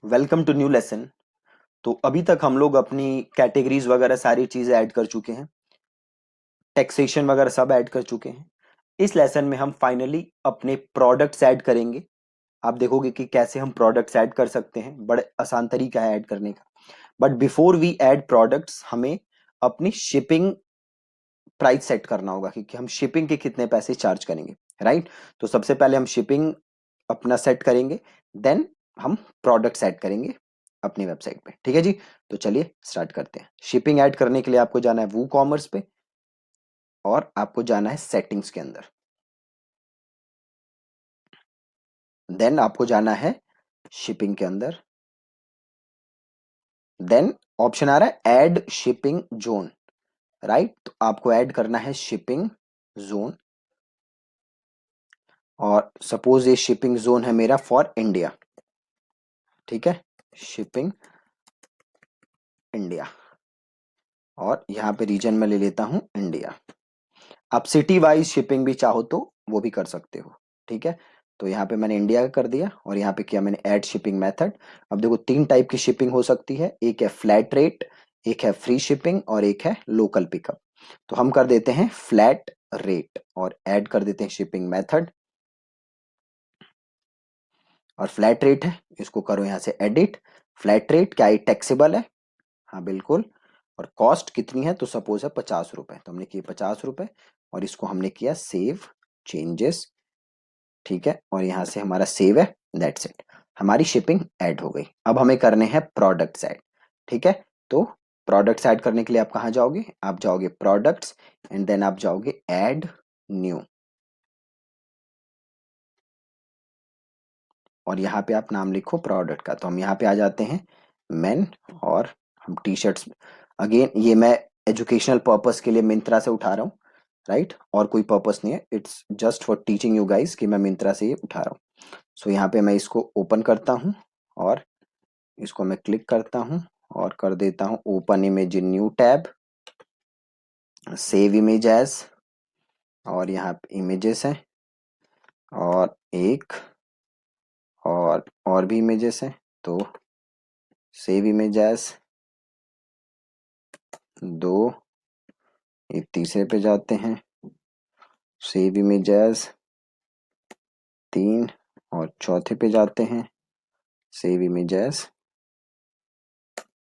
Welcome to new lesson. तो अभी तक हम लोग अपनी कैटेगरीज वगैरह सारी चीजें ऐड कर चुके हैं, टैक्सेशन वगैरह सब ऐड कर चुके हैं। इस लेसन में हम फाइनली अपने प्रोडक्ट्स ऐड करेंगे। आप देखोगे कि कैसे हम प्रोडक्ट्स ऐड कर सकते हैं, बड़े आसान तरीका है ऐड करने का। But before we add products, हमें अपनी शिपिंग प्राइस सेट करना होगा कि हम शिपिंग के कितने पैसे चार्ज करेंगे, राइट। तो सबसे पहले हम शिपिंग अपना सेट करेंगे, देन हम प्रोडक्ट सेट करेंगे अपनी वेबसाइट पे। ठीक है जी। तो चलिए स्टार्ट करते हैं। शिपिंग ऐड करने के लिए आपको जाना है वू कॉमर्स पे और आपको जाना है सेटिंग्स के अंदर। देन आपको जाना है शिपिंग के अंदर। देन ऑप्शन आ रहा है ऐड शिपिंग जोन, राइट। तो आपको ऐड करना है शिपिंग जोन, और सपोज ये शिपिंग जोन है मेरा फॉर इंडिया। ठीक है, शिपिंग इंडिया, और यहाँ पे रीजन में ले लेता हूँ इंडिया। आप सिटी वाइज शिपिंग भी चाहो तो वो भी कर सकते हो। ठीक है, तो यहाँ पे मैंने इंडिया का कर दिया और यहाँ पे किया मैंने ऐड शिपिंग मेथड। अब देखो तीन टाइप की शिपिंग हो सकती है, एक है फ्लैट रेट, एक है फ्री शिपिंग और एक है लोकल पिकअप। तो हम कर देते हैं फ्लैट रेट और ऐड कर देते हैं शिपिंग मेथड। और फ्लैट रेट है, इसको करो यहाँ से एडिट। फ्लैट रेट क्या ये टैक्सेबल है? हाँ बिल्कुल। और कॉस्ट कितनी है? तो सपोज है 50 रुपए, तो हमने किए 50 रुपए और इसको हमने किया सेव चेंजेस। ठीक है, और यहाँ से हमारा सेव है, दैट्स इट। हमारी शिपिंग ऐड हो गई। अब हमें करने हैं प्रोडक्ट्स ऐड। ठीक है, तो प्रोडक्ट्स ऐड करने के लिए आप कहाँ जाओगे? आप जाओगे प्रोडक्ट्स एंड देन आप जाओगे ऐड न्यू, और यहाँ पे आप नाम लिखो प्रोडक्ट का। तो हम यहाँ पे आ जाते हैं मेन, और हम टी शर्ट्स, अगेन ये मैं एजुकेशनल पर्पस के लिए मिंत्रा से उठा रहा हूँ, राइट। और कोई पर्पस नहीं है, it's just for teaching you guys कि मैं मिंत्रा से ये उठा रहा हूँ। सो यहाँ पे मैं इसको ओपन करता हूँ और इसको मैं क्लिक करता हूँ और कर देता हूँ open image in new tab, save image as, और यहाँ पे इमेजेस हैं और एक और भी इमेजेस हैं, तो सेव इमेज एज दो, एक तीसरे पे जाते हैं, सेव इमेज एज तीन, और चौथे पे जाते हैं, सेव इमेज एज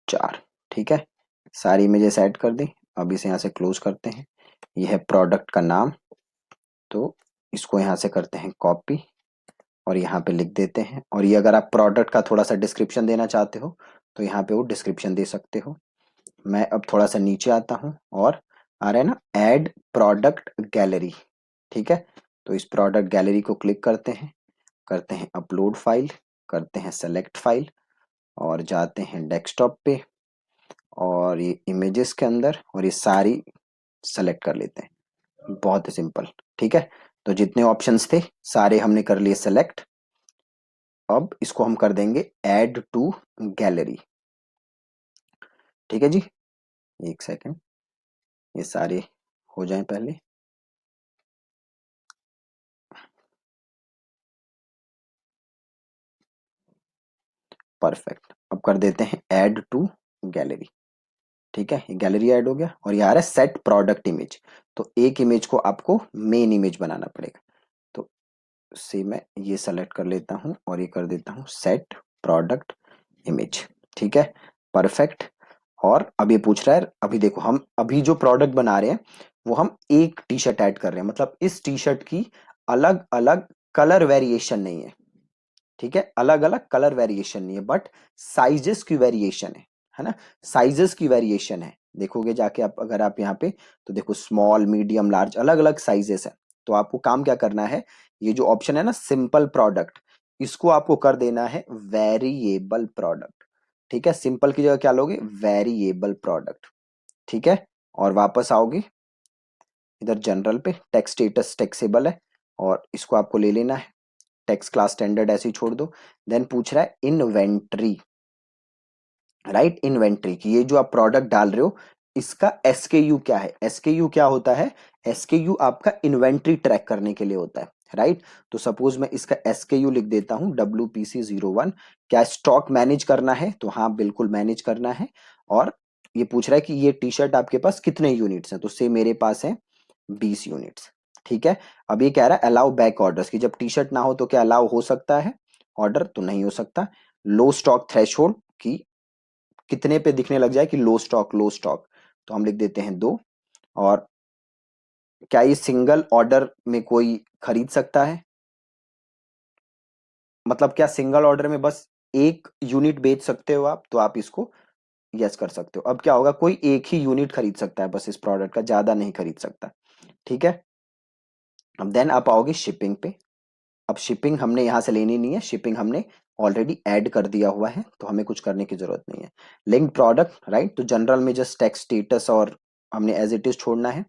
चार। ठीक है, सारी इमेजेस ऐड कर दी। अब इसे यहाँ से क्लोज करते हैं। यह है प्रोडक्ट का नाम, तो इसको यहाँ से करते हैं कॉपी और यहाँ पे लिख देते हैं। और ये अगर आप प्रोडक्ट का थोड़ा सा डिस्क्रिप्शन देना चाहते हो तो यहाँ पे वो डिस्क्रिप्शन दे सकते हो। मैं अब थोड़ा सा नीचे आता हूँ और आ रहा है ना ऐड प्रोडक्ट गैलरी। ठीक है, तो इस प्रोडक्ट गैलरी को क्लिक करते हैं अपलोड फाइल, करते हैं सेलेक्ट फाइल और जाते हैं डेस्कटॉप पे और ये इमेजेस के अंदर और ये सारी सेलेक्ट कर लेते हैं। बहुत ही सिंपल। ठीक है, तो जितने ऑप्शंस थे सारे हमने कर लिए सेलेक्ट। अब इसको हम कर देंगे ऐड टू गैलरी। ठीक है जी, एक सेकंड, ये सारे हो जाएं पहले। परफेक्ट, अब कर देते हैं ऐड टू गैलरी। ठीक है, ये गैलरी ऐड हो गया और ये आ रहा है सेट प्रोडक्ट इमेज। तो एक इमेज को आपको मेन इमेज बनाना पड़ेगा, तो से मैं ये सेलेक्ट कर लेता हूँ और ये कर देता हूँ सेट प्रोडक्ट इमेज। ठीक है, परफेक्ट। और अब ये पूछ रहा है, अभी देखो हम अभी जो प्रोडक्ट बना रहे हैं वो हम एक टी शर्ट ऐड कर रहे हैं, मतलब इस टी शर्ट की अलग अलग कलर वेरिएशन नहीं है। ठीक है, अलग अलग कलर वेरिएशन नहीं है, बट साइजेस की वेरिएशन है ना। साइजेस की वेरिएशन है, देखोगे जाके आप, अगर आप यहाँ पे, तो देखो स्मॉल मीडियम लार्ज अलग अलग साइजेस है। तो आपको काम क्या करना है, ये जो ऑप्शन है ना सिंपल प्रोडक्ट, इसको आपको कर देना है वेरिएबल प्रोडक्ट। ठीक है, सिंपल की जगह क्या लोगे? Variable product. ठीक है, और वापस आओगे इधर जनरल पे, टेक्स्ट स्टेटस टेक्सेबल है और इसको आपको ले लेना है, टेक्स्ट क्लास स्टैंडर्ड ऐसे ही छोड़ दो। देन पूछ रहा है इन्वेंट्री, राइट। इन्वेंट्री की ये जो आप प्रोडक्ट डाल रहे हो इसका एसकेयू क्या है? एसकेयू क्या होता है? एसकेयू आपका इन्वेंट्री ट्रैक करने के लिए होता राइट। तो सपोज मैं इसका SKU लिख देता हूँ WPC01। क्या स्टॉक मैनेज करना है? तो हाँ बिल्कुल मैनेज करना है। और ये पूछ रहा है कि ये टी शर्ट आपके पास कितने यूनिट्स हैं, तो से मेरे पास है 20 यूनिट्स। ठीक है। अब ये कह रहा है अलाउ बैक ऑर्डर्स, की जब टी शर्ट ना हो तो क्या अलाउ हो सकता है ऑर्डर? तो नहीं हो सकता। लो स्टॉक थ्रेशोल्ड, की कितने पे दिखने लग जाए कि लो स्टॉक, लो स्टॉक, तो हम लिख देते हैं 2। और क्या ये सिंगल ऑर्डर में कोई खरीद सकता है? मतलब क्या सिंगल ऑर्डर में बस एक यूनिट बेच सकते हो आप? तो आप इसको यस कर सकते हो। अब क्या होगा, कोई एक ही यूनिट खरीद सकता है बस इस प्रोडक्ट का, ज्यादा नहीं खरीद सकता। ठीक है। अब देन आप आओगे शिपिंग पे। अब शिपिंग हमने यहां से लेनी नहीं है, शिपिंग हमने ऑलरेडी ऐड कर दिया हुआ है, तो हमें कुछ करने की जरूरत नहीं है। लिंक प्रोडक्ट, राइट, तो जनरल में जस्ट टैक्स स्टेटस और हमने एज इट इज छोड़ना है।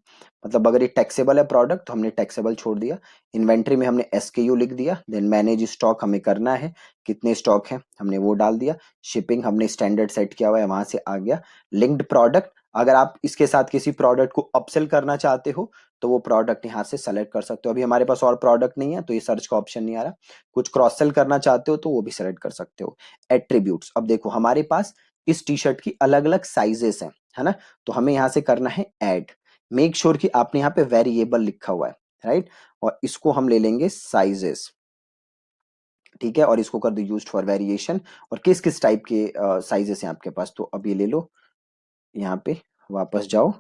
मतलब अगर ये टैक्सेबल है प्रोडक्ट तो हमने टैक्सेबल छोड़ दिया। इन्वेंट्री में हमने SKU लिख दिया। देन मैनेज स्टॉक हमें करना है, कितने स्टॉक है हमने वो डाल दिया। शिपिंग हमने स्टैंडर्ड सेट किया हुआ है, वहां से आ गया। लिंक्ड प्रोडक्ट, अगर आप इसके साथ किसी प्रोडक्ट को अपसेल करना चाहते हो तो वो प्रोडक्ट यहाँ से सेलेक्ट कर सकते हो। अभी हमारे पास और प्रोडक्ट नहीं है तो ये सर्च का ऑप्शन नहीं आ रहा। कुछ क्रॉस सेल करना चाहते हो तो वो भी सेलेक्ट कर सकते हो। एट्रीब्यूट्स, अब देखो हमारे पास इस टी शर्ट की अलग अलग साइजेस हैं, है ना। तो हमें यहाँ से करना है ऐड। मेक श्योर कि आपने यहाँ पे वेरिएबल लिखा हुआ है, राइट। और इसको हम ले लेंगे साइजेस। ठीक है। और इसको कर दो यूज्ड फॉर वेरिएशन। और किस किस टाइप के साइजेस हैं आपके पास, तो अब ये ले लो। यहाँ पे वापस जाओ,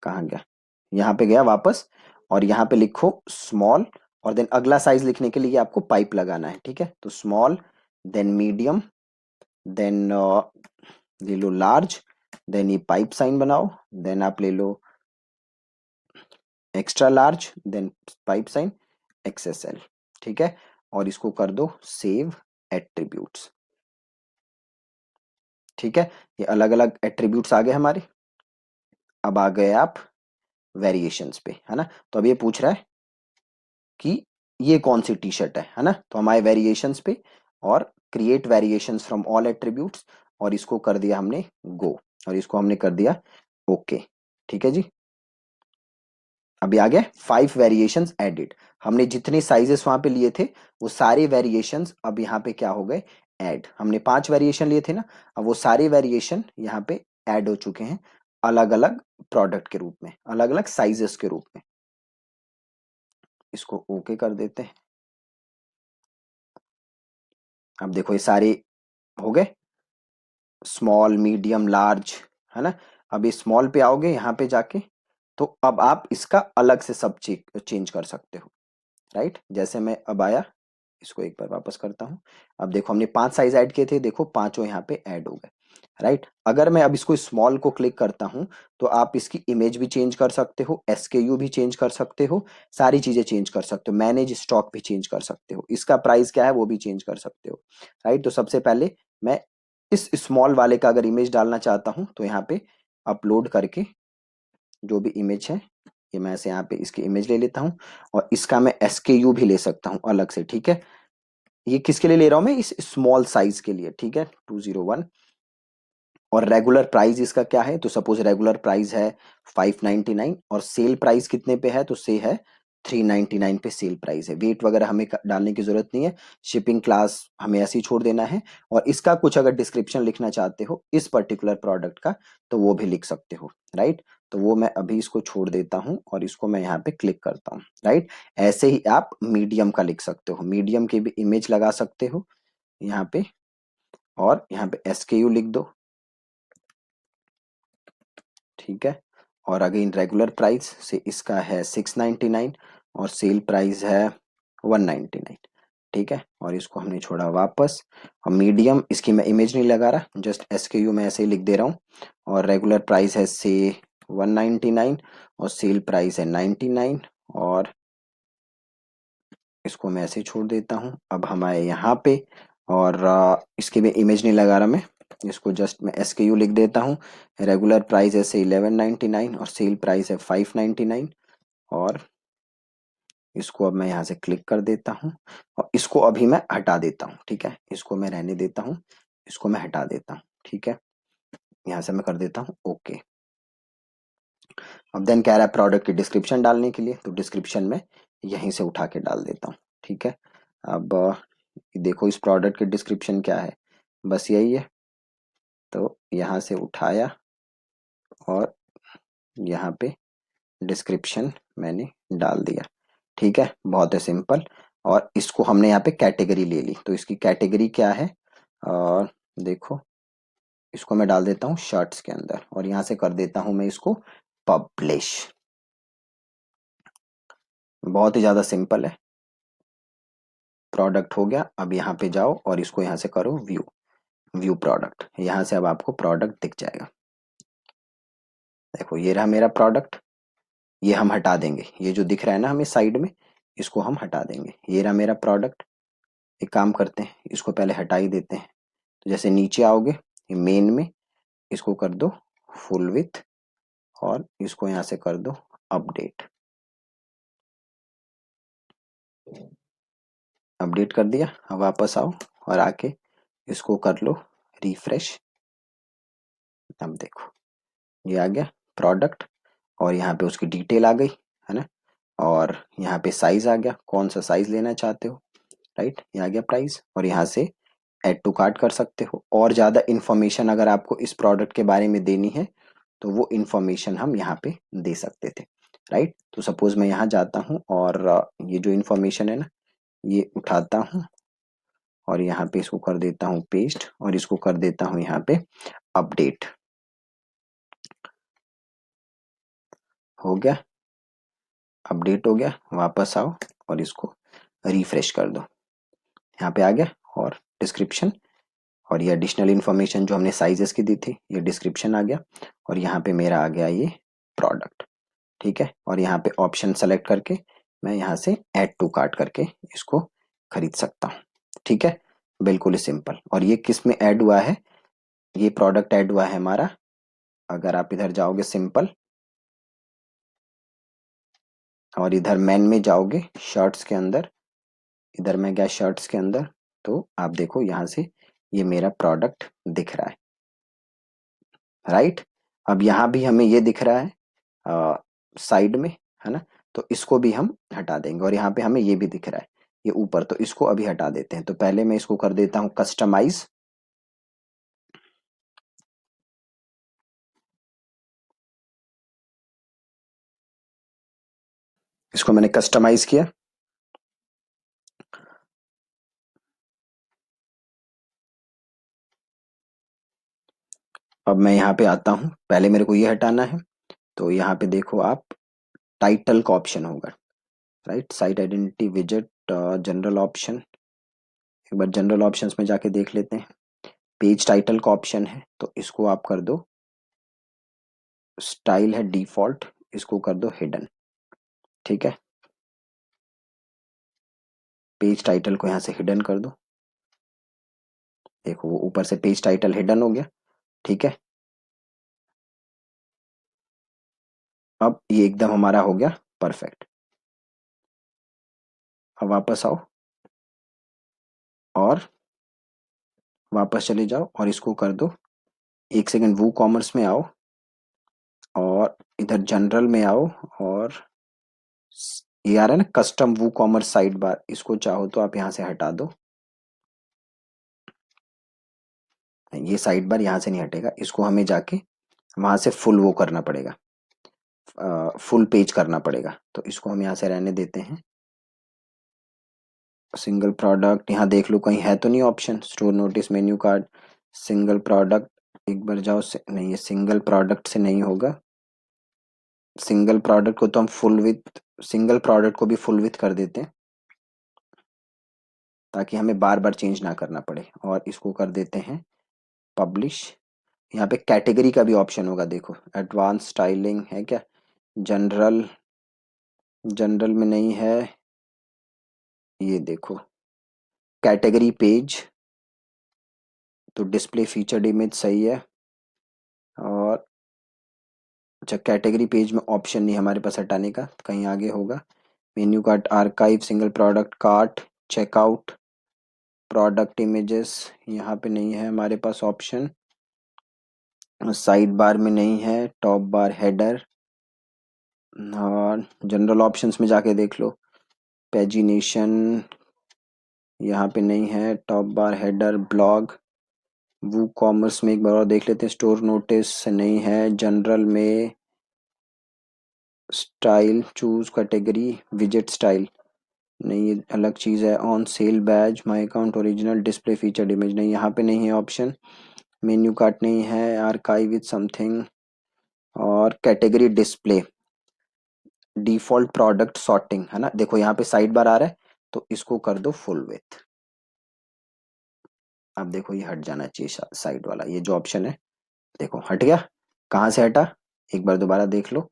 कहाँ गया, यहाँ पे गया वापस। और यहाँ पे लिखो स्मॉल। और देन अगला साइज लिखने के लिए आपको पाइप लगाना है। ठीक है। तो स्मॉल, देन मीडियम, देन ले लो लार्ज, देन ये पाइप साइन बनाओ। देन आप ले लो extra large, then pipe sign XSL। ठीक है। और इसको कर दो सेव एट्रीब्यूट्स। ठीक है। ये अलग अलग एट्रीब्यूट्स आ गए हमारे। अब आ गए आप वेरिएशंस पे, है ना। तो अब ये पूछ रहा है कि ये कौन सी टी शर्ट है ना। तो हमारे वेरिएशंस पे और create variations from all attributes, और इसको कर दिया हमने गो, और इसको हमने कर दिया ओके। ठीक है जी। अभी आ गया 5 वेरिएशंस एडिड। हमने जितने साइजेस वहां पे लिए थे वो सारे वेरिएशंस अब यहाँ पे क्या हो गए, ऐड। हमने 5 वेरिएशन लिए थे ना, अब वो सारे वेरिएशन यहाँ पे ऐड हो चुके हैं, अलग अलग प्रोडक्ट के रूप में, अलग अलग साइजेस के रूप में। इसको ओके कर देते हैं। अब देखो ये सारे हो गए, स्मॉल मीडियम लार्ज, है ना। अब ये स्मॉल पे आओगे यहाँ पे जाके, तो अब आप इसका अलग से सब चेंज कर सकते हो, राइट। जैसे मैं अब आया, इसको एक बार वापस करता हूँ। अब देखो हमने 5 साइज ऐड किए थे, देखो पांचों यहाँ पे ऐड हो गए, राइट। अगर मैं अब इसको स्मॉल को क्लिक करता हूँ तो आप इसकी इमेज भी चेंज कर सकते हो, SKU भी चेंज कर सकते हो, सारी चीजें चेंज कर सकते हो, मैनेज स्टॉक भी चेंज कर सकते हो, इसका प्राइस क्या है वो भी चेंज कर सकते हो, राइट। तो सबसे पहले मैं इस स्मॉल वाले का अगर इमेज डालना चाहता हूँ तो यहाँ पे अपलोड करके जो भी इमेज है, ये मैं ऐसे यहाँ पे इसकी इमेज ले लेता हूँ। और इसका मैं SKU भी ले सकता हूँ अलग से। ठीक है। ये किसके लिए ले रहा हूं मैं, इस स्मॉल साइज के लिए। ठीक है, 201। और रेगुलर प्राइस इसका क्या है, तो सपोज रेगुलर प्राइस है 599 और सेल प्राइस कितने पे है, तो से है 399 पे सेल प्राइस है। वेट वगैरह हमें डालने की जरूरत नहीं है, शिपिंग क्लास हमें ऐसे ही छोड़ देना है। और इसका कुछ अगर डिस्क्रिप्शन लिखना चाहते हो इस पर्टिकुलर प्रोडक्ट का तो वो भी लिख सकते हो, राइट। तो वो मैं अभी इसको छोड़ देता हूँ और इसको मैं यहाँ पे क्लिक करता हूँ, राइट। ऐसे ही आप मीडियम का लिख सकते हो, मीडियम की भी इमेज लगा सकते हो यहाँ पे, और यहाँ पे SKU लिख दो। ठीक है। और अगेन रेगुलर प्राइस से इसका है 699 और सेल प्राइस है 199। ठीक है। और इसको हमने छोड़ा वापस। और मीडियम, इसकी मैं इमेज नहीं लगा रहा, जस्ट SKU में ऐसे ही लिख दे रहा हूँ। और रेगुलर प्राइस है से 199 और सेल प्राइस है 99। और इसको मैं ऐसे ही छोड़ देता हूँ। अब हमारे यहाँ पे, और इसकी भी इमेज नहीं लगा रहा मैं, इसको जस्ट मैं SKU लिख देता हूँ। रेगुलर प्राइस ऐसे 1199 और सेल प्राइस है 599। और इसको अब मैं यहाँ से क्लिक कर देता हूँ और इसको अभी मैं हटा देता हूँ। ठीक है, इसको मैं रहने देता हूँ, इसको मैं हटा देता हूँ। ठीक है, यहाँ से मैं कर देता हूँ ओके। अब देन कह रहा है प्रोडक्ट की डिस्क्रिप्शन डालने के लिए, तो डिस्क्रिप्शन में यहीं से उठा के डाल देता हूँ। ठीक है, अब देखो इस प्रोडक्ट की डिस्क्रिप्शन क्या है, बस यही है। तो यहाँ से उठाया और यहाँ पे डिस्क्रिप्शन मैंने डाल दिया। ठीक है, बहुत है सिंपल। और इसको हमने यहाँ पे कैटेगरी ले ली, तो इसकी कैटेगरी क्या है, और देखो इसको मैं डाल देता हूँ शर्ट्स के अंदर, और यहाँ से कर देता हूँ मैं इसको पब्लिश। बहुत ही ज्यादा सिंपल है। प्रोडक्ट हो गया। अब यहाँ पे जाओ और इसको यहाँ से करो व्यू, व्यू प्रोडक्ट। यहाँ से अब आपको प्रोडक्ट दिख जाएगा। देखो ये रहा मेरा प्रोडक्ट। ये हम हटा देंगे, ये जो दिख रहा है ना हमें साइड में, इसको हम हटा देंगे। ये रहा मेरा प्रोडक्ट। एक काम करते हैं, इसको पहले हटा ही देते हैं। तो जैसे नीचे आओगे मेन में, इसको कर दो फुल विथ, और इसको यहाँ से कर दो अपडेट। अपडेट कर दिया। अब वापस आओ और आके इसको कर लो रिफ्रेश। अब देखो ये आ गया प्रोडक्ट, और यहाँ पे उसकी डिटेल आ गई, है ना। और यहाँ पे साइज आ गया, कौन सा साइज लेना चाहते हो, राइट। ये आ गया प्राइस, और यहाँ से ऐड टू कार्ट कर सकते हो। और ज़्यादा इन्फॉर्मेशन अगर आपको इस प्रोडक्ट के बारे में देनी है तो वो इन्फॉर्मेशन हम यहाँ पे दे सकते थे, राइट। तो सपोज मैं यहाँ जाता हूँ और ये जो इन्फॉर्मेशन है ना, ये उठाता हूँ और यहाँ पे इसको कर देता हूँ पेस्ट, और इसको कर देता हूँ यहाँ पे अपडेट। हो गया, अपडेट हो गया। वापस आओ और इसको रिफ्रेश कर दो। यहाँ पे आ गया, और डिस्क्रिप्शन और ये एडिशनल इन्फॉर्मेशन जो हमने साइजेस की दी थी, ये डिस्क्रिप्शन आ गया। और यहाँ पे मेरा आ गया ये प्रोडक्ट। ठीक है, और यहाँ पे ऑप्शन सेलेक्ट करके मैं यहाँ से ऐड टू कार्ट करके इसको खरीद सकता हूँ। ठीक है, बिल्कुल ही सिंपल। और ये किस में ऐड हुआ है, ये प्रोडक्ट ऐड हुआ है हमारा, अगर आप इधर जाओगे सिंपल, और इधर मेन में जाओगे शर्ट्स के अंदर, इधर मैं गया शर्ट्स के अंदर, तो आप देखो यहाँ से ये मेरा प्रोडक्ट दिख रहा है, राइट। अब यहाँ भी हमें ये दिख रहा है साइड में, है ना। तो इसको भी हम हटा देंगे, और यहाँ पे हमें ये भी दिख रहा है ये ऊपर, तो इसको अभी हटा देते हैं। तो पहले मैं इसको कर देता हूँ कस्टमाइज। इसको मैंने कस्टमाइज किया। अब मैं यहाँ पे आता हूँ, पहले मेरे को ये हटाना है। तो यहाँ पे देखो आप, टाइटल का ऑप्शन होगा, राइट। साइट आइडेंटिटी विजेट, जनरल ऑप्शन। एक बार जनरल ऑप्शंस में जाके देख लेते हैं। पेज टाइटल का ऑप्शन है, तो इसको आप कर दो, स्टाइल है डिफॉल्ट, इसको कर दो हिडन। ठीक है, पेज टाइटल को यहाँ से हिडन कर दो। देखो वो ऊपर से पेज टाइटल हिडन हो गया। ठीक है, अब ये एकदम हमारा हो गया परफेक्ट। अब वापस आओ और वापस चले जाओ और इसको कर दो, एक सेकंड, वो कॉमर्स में आओ और इधर जनरल में आओ, और ये आ रहा है ना कस्टम वो कॉमर्स साइड बार, इसको चाहो तो आप यहाँ से हटा दो। ये साइड बार यहाँ से नहीं हटेगा, इसको हमें जाके वहां से फुल वो करना पड़ेगा, फुल पेज करना पड़ेगा। तो इसको हम यहाँ से रहने देते हैं। सिंगल प्रोडक्ट, यहाँ देख लो कहीं है तो नहीं option, store notice, menu card, single product. एक बार जाओ नहीं, ये सिंगल प्रोडक्ट से नहीं होगा। सिंगल प्रोडक्ट को तो हम फुल विथ, सिंगल प्रोडक्ट को भी फुल विथ कर देते हैं, ताकि हमें बार बार चेंज ना करना पड़े। और इसको कर देते हैं पब्लिश। यहाँ पे कैटेगरी का भी ऑप्शन होगा, देखो एडवांस स्टाइलिंग है क्या, जनरल, जनरल में नहीं है। ये देखो कैटेगरी पेज, तो डिस्प्ले फीचर्ड इमेज सही है। और अच्छा, कैटेगरी पेज में ऑप्शन नहीं हमारे पास हटाने का, कहीं आगे होगा। Menu cart, archive, single product, cart, checkout, product images, यहाँ पे नहीं है हमारे पास ऑप्शन। साइड बार में नहीं है, टॉप बार, हेडर, और जनरल ऑप्शंस में जाके देख लो। पेजिनेशन यहाँ पे नहीं है, टॉप बार, हेडर, ब्लॉग, वो कॉमर्स में एक बार और देख लेते हैं, स्टोर नोटिस नहीं है, जनरल में स्टाइल, चूज कैटेगरी, विजेट स्टाइल नहीं, ये अलग चीज़ है, on sale badge, my account original, display featured image नहीं, यहाँ पे नहीं है ऑप्शन, मेन्यू कार्ट नहीं है, आर्काइव विद समथिंग, और category display, default product sorting है ना, देखो यहाँ पे साइड बार आ रहा है तो इसको कर दो फुल विथ। अब देखो ये हट जाना चाहिए साइड वाला, ये जो ऑप्शन है देखो हट गया। कहाँ से हटा, एक बार दोबारा देख लो।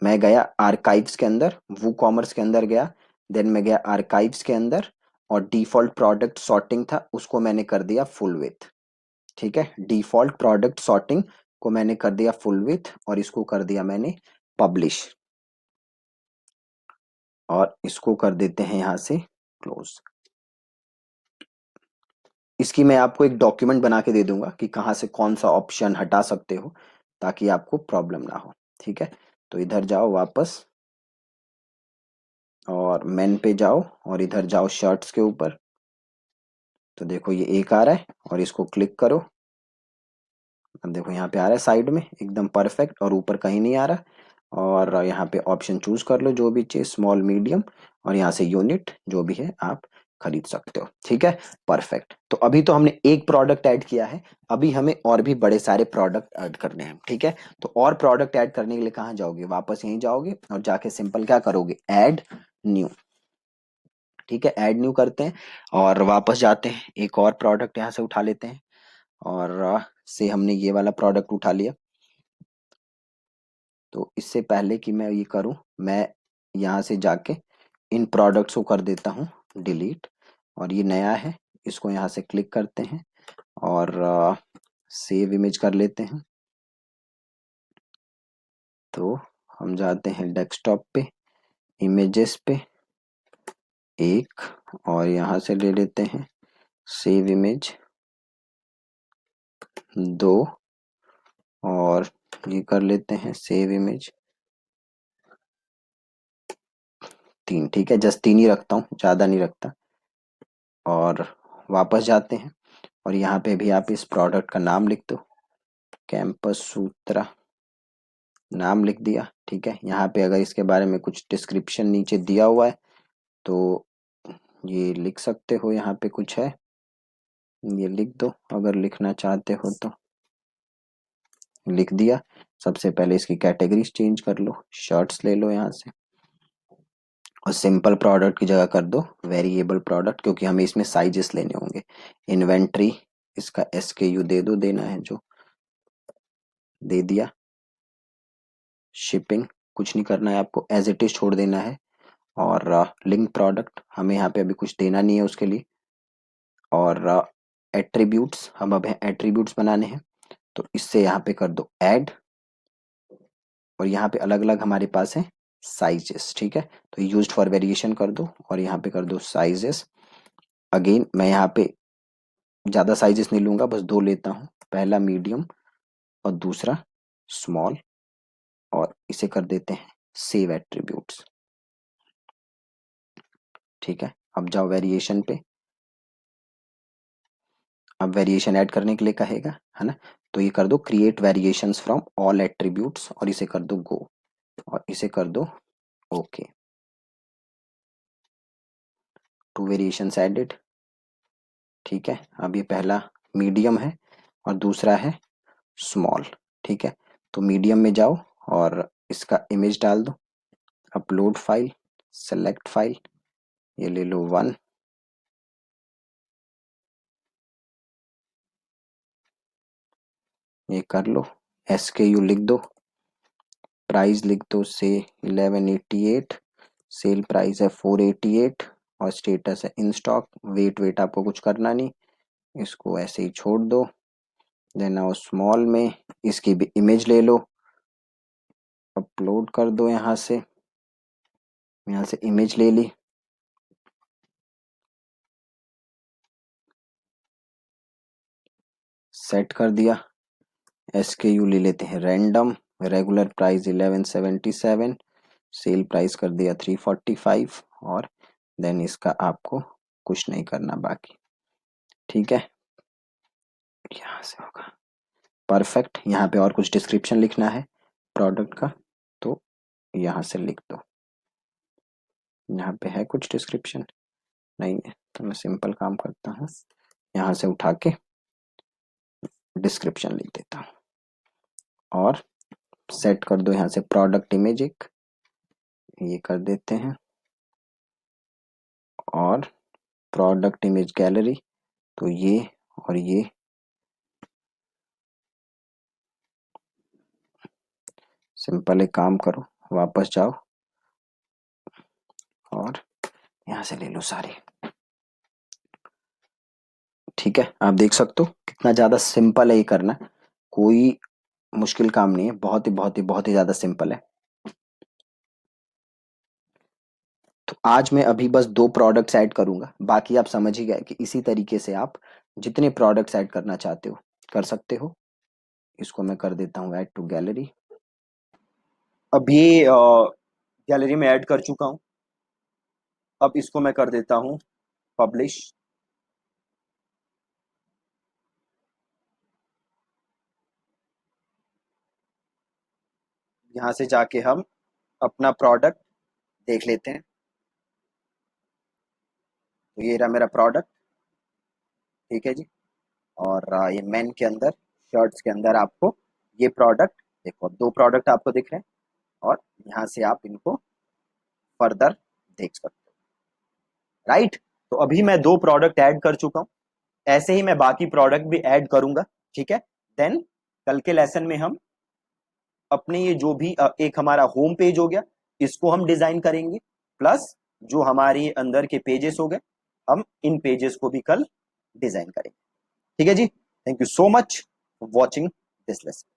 मैं गया आर्काइव्स के अंदर, वो कॉमर्स के अंदर गया, देन मैं गया आर्काइव्स के अंदर, और डिफॉल्ट प्रोडक्ट सॉर्टिंग था उसको मैंने कर दिया फुल विथ। ठीक है, डिफॉल्ट प्रोडक्ट सॉर्टिंग को मैंने कर दिया फुल विथ, और इसको कर दिया मैंने पब्लिश, और इसको कर देते हैं यहाँ से क्लोज। इसकी मैं आपको एक डॉक्यूमेंट बना के दे दूंगा कि कहाँ से कौन सा ऑप्शन हटा सकते हो, ताकि आपको प्रॉब्लम ना हो। ठीक है, तो इधर जाओ वापस, और मेन पे जाओ, और इधर जाओ शर्ट्स के ऊपर, तो देखो ये एक आ रहा है, और इसको क्लिक करो। अब देखो यहाँ पे आ रहा है साइड में एकदम परफेक्ट, और ऊपर कहीं नहीं आ रहा। और यहाँ पे ऑप्शन चूज कर लो जो भी चाहिए, स्मॉल, मीडियम, और यहाँ से यूनिट जो भी है आप खरीद सकते हो। ठीक है, परफेक्ट। तो अभी तो हमने एक प्रोडक्ट ऐड किया है, अभी हमें और भी बड़े सारे प्रोडक्ट ऐड करने हैं। ठीक है, तो और प्रोडक्ट ऐड करने के लिए कहाँ जाओगे, वापस यहीं जाओगे, और जाके सिंपल क्या करोगे, ऐड न्यू। ठीक है, ऐड न्यू करते हैं, और वापस जाते हैं, एक और प्रोडक्ट यहाँ से उठा लेते हैं, और से हमने ये वाला प्रोडक्ट उठा लिया। तो इससे पहले कि मैं ये करूं, मैं यहाँ से जाके इन प्रोडक्ट्स को कर देता हूँ डिलीट, और ये नया है, इसको यहाँ से क्लिक करते हैं, और सेव इमेज कर लेते हैं। तो हम जाते हैं डेस्कटॉप पे, इमेजेस पे एक, और यहाँ से ले लेते हैं सेव इमेज 2, और ये कर लेते हैं सेव इमेज 3। ठीक है, जस्ट 3 ही रखता हूँ, ज़्यादा नहीं रखता। और वापस जाते हैं, और यहाँ पे भी आप इस प्रोडक्ट का नाम लिख दो, कैंपस सूत्रा, नाम लिख दिया। ठीक है, यहाँ पे अगर इसके बारे में कुछ डिस्क्रिप्शन नीचे दिया हुआ है तो ये लिख सकते हो, यहाँ पे कुछ है ये लिख दो, अगर लिखना चाहते हो तो लिख दिया। सबसे पहले इसकी कैटेगरीज चेंज कर लो, शर्ट्स ले लो यहाँ से, और सिंपल प्रोडक्ट की जगह कर दो वेरिएबल प्रोडक्ट, क्योंकि हमें इसमें साइजेस लेने होंगे। इन्वेंट्री, इसका SKU दे दो, देना है जो दे दिया। शिपिंग कुछ नहीं करना है आपको, एज इट इज छोड़ देना है। और लिंक प्रोडक्ट हमें यहाँ पे अभी कुछ देना नहीं है उसके लिए। और एट्रीब्यूट्स, हम अब एट्रीब्यूट्स बनाने हैं, तो इससे यहाँ पे कर दो ऐड, और यहाँ पे अलग अलग हमारे पास है साइजेस। ठीक है, तो यूज्ड फॉर वेरिएशन कर दो, और यहाँ पे कर दो साइजेस। अगेन मैं यहाँ पे ज़्यादा साइजेस नहीं लूंगा, बस 2 लेता हूँ, पहला मीडियम और दूसरा स्मॉल, और इसे कर देते हैं सेव एट्रीब्यूट्स। ठीक है, अब जाओ वेरिएशन पे, अब वेरिएशन ऐड करने के लिए कहेगा, है ना, तो ये कर दो create variations from all attributes, और इसे कर दो गो, और इसे कर दो ओके। 2 variations added. ठीक है, अब ये पहला मीडियम है और दूसरा है स्मॉल। ठीक है, तो मीडियम में जाओ और इसका इमेज डाल दो, अपलोड फाइल, सेलेक्ट फाइल, ये ले लो 1, ये कर लो, SKU लिख दो, प्राइस लिख दो से 1188, सेल प्राइस है 488, और स्टेटस है इन स्टॉक। वेट वेट आपको कुछ करना नहीं, इसको ऐसे ही छोड़ दो। देन आओ स्मॉल में, इसकी भी इमेज ले लो, अपलोड कर दो, यहाँ से इमेज ले ली, सेट कर दिया। SKU ले लेते हैं random, regular price 1177, sale price कर दिया 345, और देन इसका आपको कुछ नहीं करना बाकी। ठीक है, यहाँ से होगा परफेक्ट। यहाँ पे और कुछ डिस्क्रिप्शन लिखना है प्रोडक्ट का, तो यहाँ से लिख दो। यहाँ पे है कुछ डिस्क्रिप्शन? नहीं है, तो मैं सिंपल काम करता हूँ, यहाँ से उठा के डिस्क्रिप्शन लिख देता हूँ और सेट कर दो यहाँ से प्रोडक्ट इमेज एक, ये कर देते हैं, और प्रोडक्ट इमेज गैलरी, तो ये और ये सिंपल एक काम करो, वापस जाओ और यहाँ से ले लो सारे। ठीक है, आप देख सकते हो कितना ज्यादा सिंपल है ये करना, कोई मुश्किल काम नहीं है, बहुत ही ज्यादा सिंपल है। तो आज मैं अभी बस 2 प्रोडक्ट्स ऐड करूंगा, बाकी आप समझ ही गए कि इसी तरीके से आप जितने प्रोडक्ट्स ऐड करना चाहते हो कर सकते हो। इसको मैं कर देता हूँ ऐड टू गैलरी। अब ये गैलरी में ऐड कर चुका हूँ। अब इसको मैं कर देता हूँ पब्लिश। यहाँ से जाके हम अपना प्रोडक्ट देख लेते हैं। तो ये रहा मेरा प्रोडक्ट। ठीक है जी। और ये मेन के अंदर, शर्ट्स के अंदर आपको ये प्रोडक्ट देखो, 2 प्रोडक्ट आपको दिख रहे हैं, और यहाँ से आप इनको फर्दर देख सकते हो। राइट। तो अभी मैं 2 प्रोडक्ट ऐड कर चुका हूँ, ऐसे ही मैं बाकी प्रोडक्ट भी ऐड करूंगा। ठीक है। देन कल के लेसन में हम अपने ये जो भी एक हमारा होम पेज हो गया, इसको हम डिजाइन करेंगे, प्लस जो हमारे अंदर के पेजेस हो गए, हम इन पेजेस को भी कल डिजाइन करेंगे। ठीक है जी। Thank you so much for watching this lesson.